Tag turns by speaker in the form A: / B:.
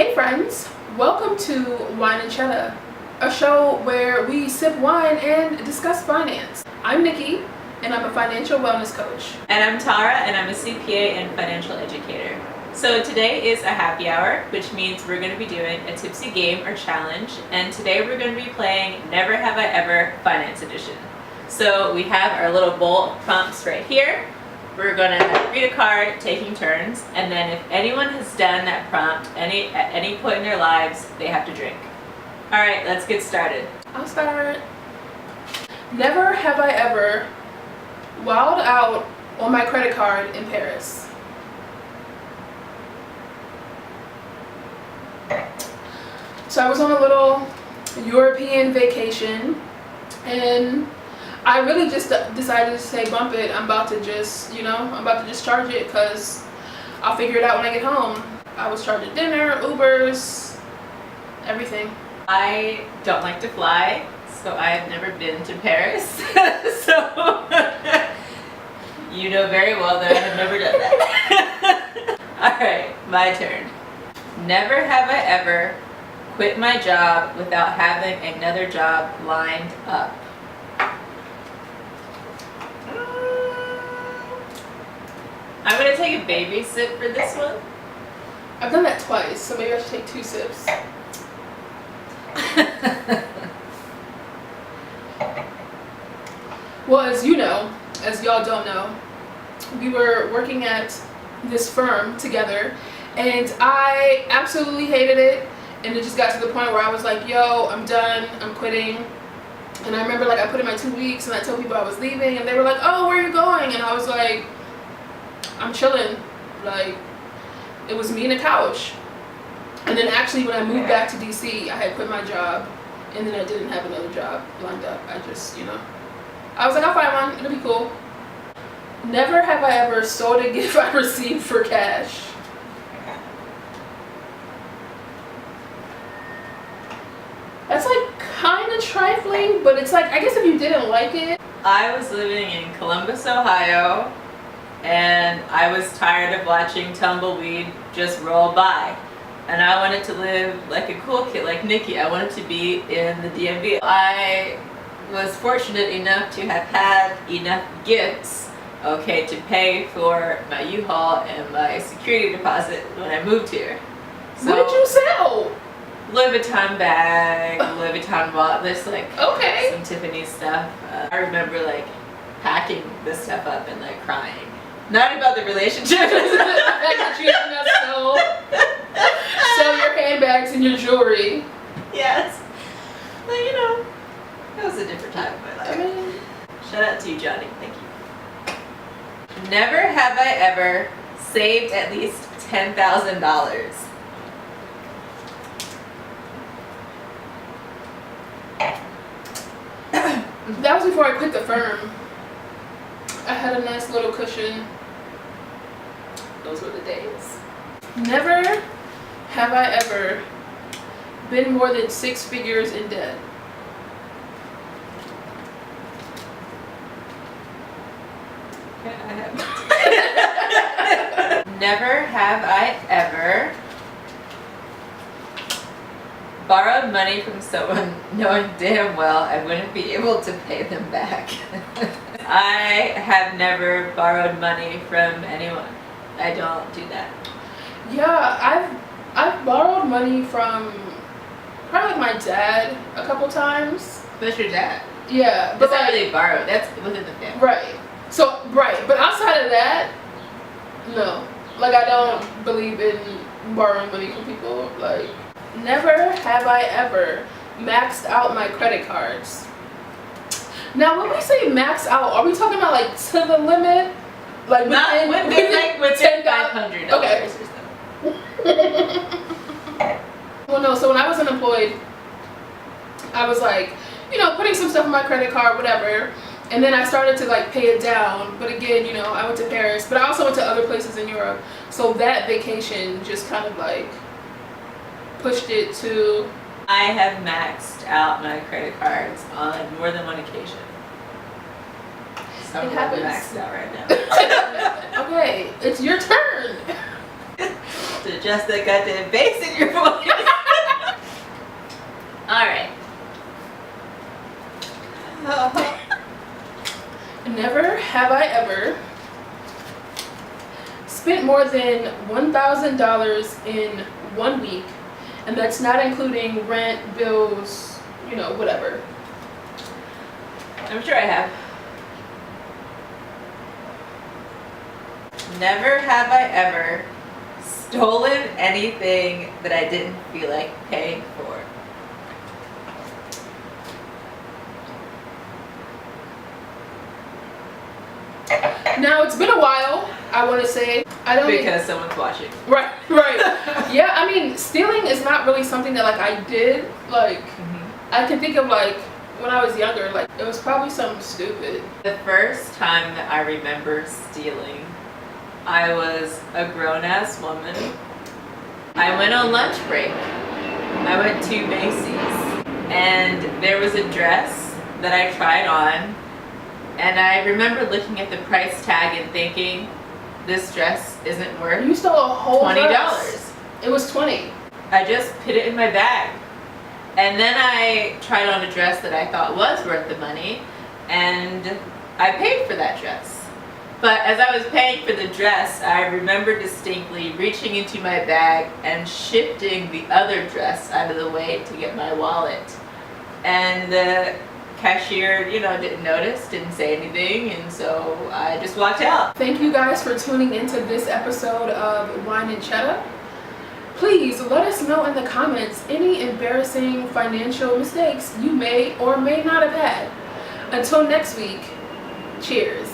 A: Hey friends, welcome to Wine Chedda, a show where we sip wine and discuss finance. I'm Nikki, and I'm a financial wellness coach.
B: And I'm Tara, and I'm a CPA and financial educator. So today is a happy hour, which means we're going to be doing a tipsy game or challenge, and today we're going to be playing Never Have I Ever Finance Edition. So we have our little bowl of prompts right here. We're going to read a card, taking turns, and then if anyone has done that prompt at any point in their lives, they have to drink. All right, let's get started.
A: I'll start. Never have I ever wilded out on my credit card in Paris. So I was on a little European vacation, and I really just decided to say, bump it. I'm about to just charge it because I'll figure it out when I get home. I was charging dinner, Ubers, everything.
B: I don't like to fly, so I have never been to Paris. So you know very well that I have never done that. All right, my turn. Never have I ever quit my job without having another job lined up. I'm going to take a baby sip for this one.
A: I've done that twice, so maybe I should take 2 sips. Well, as you know, as y'all don't know, we were working at this firm together, and I absolutely hated it, and it just got to the point where I was like, yo, I'm done, I'm quitting. And I remember, like, I put in my 2 weeks, and I told people I was leaving, and they were like, oh, where are you going? And I was like, I'm chilling. Like, it was me and a couch. And then actually when I moved back to DC, I had quit my job, and then I didn't have another job lined up. I just, I was like, I'll find one, it'll be cool. Never have I ever sold a gift I received for cash. That's like kind of trifling, but it's like, I guess if you didn't like it.
B: I was living in Columbus, Ohio, and I was tired of watching tumbleweed just roll by. And I wanted to live like a cool kid, like Nikki. I wanted to be in the DMV. I was fortunate enough to have had enough gifts, okay, to pay for my U-Haul and my security deposit when I moved here. So,
A: what did you sell?
B: Louis Vuitton bag, Louis Vuitton wallet. There's like some Tiffany stuff. I remember like packing this stuff up and like crying. Not about the relationship.
A: That you have to sell your handbags and your jewelry.
B: Yes. But it was a different time of my life. Shout out to you, Johnny. Thank you. Never have I ever saved at least $10,000.
A: That was before I quit the firm. I had a nice little cushion. Those were the days. Never have I ever been more than 6 figures in debt.
B: Yeah, I have. Never have I ever borrowed money from someone knowing damn well I wouldn't be able to pay them back. I have never borrowed money from anyone. I don't do that.
A: Yeah, I've borrowed money from probably like my dad a couple times.
B: But your dad?
A: Yeah,
B: but that's not really borrowed. That's within the family.
A: Right. So but outside of that, no. Like, I don't believe in borrowing money from people. Like, never have I ever maxed out my credit cards. Now, when we say max out, are we talking about like to the limit? Like
B: within $500
A: okay.
B: or so.
A: Well, no. So when I was unemployed, I was like, putting some stuff on my credit card, whatever. And then I started to like pay it down. But again, I went to Paris, but I also went to other places in Europe. So that vacation just kind of like pushed it to.
B: I have maxed out my credit cards on more than one occasion. So I'm maxed out right now.
A: Okay, it's your turn.
B: to adjust that goddamn bass in your voice. Alright.
A: Never have I ever spent more than $1,000 in 1 week, and that's not including rent, bills, you know, whatever.
B: I'm sure I have. Never have I ever stolen anything that I didn't feel like paying for.
A: Now, it's been a while, I want to say. I don't
B: Because someone's watching.
A: Right. Yeah, I mean, stealing is not really something that, like, I did. Like, I can think of, like, when I was younger, like, it was probably something stupid.
B: The first time that I remember stealing, I was a grown-ass woman. I went on lunch break. I went to Macy's, and there was a dress that I tried on, and I remember looking at the price tag and thinking, this dress isn't worth
A: You stole a whole
B: $20.
A: dress. It was 20.
B: I just put it in my bag. And then I tried on a dress that I thought was worth the money, and I paid for that dress. But as I was paying for the dress, I remember distinctly reaching into my bag and shifting the other dress out of the way to get my wallet. And the cashier, you know, didn't notice, didn't say anything, and so I just walked out.
A: Thank you guys for tuning into this episode of Wine Chedda. Please let us know in the comments any embarrassing financial mistakes you may or may not have had. Until next week, cheers.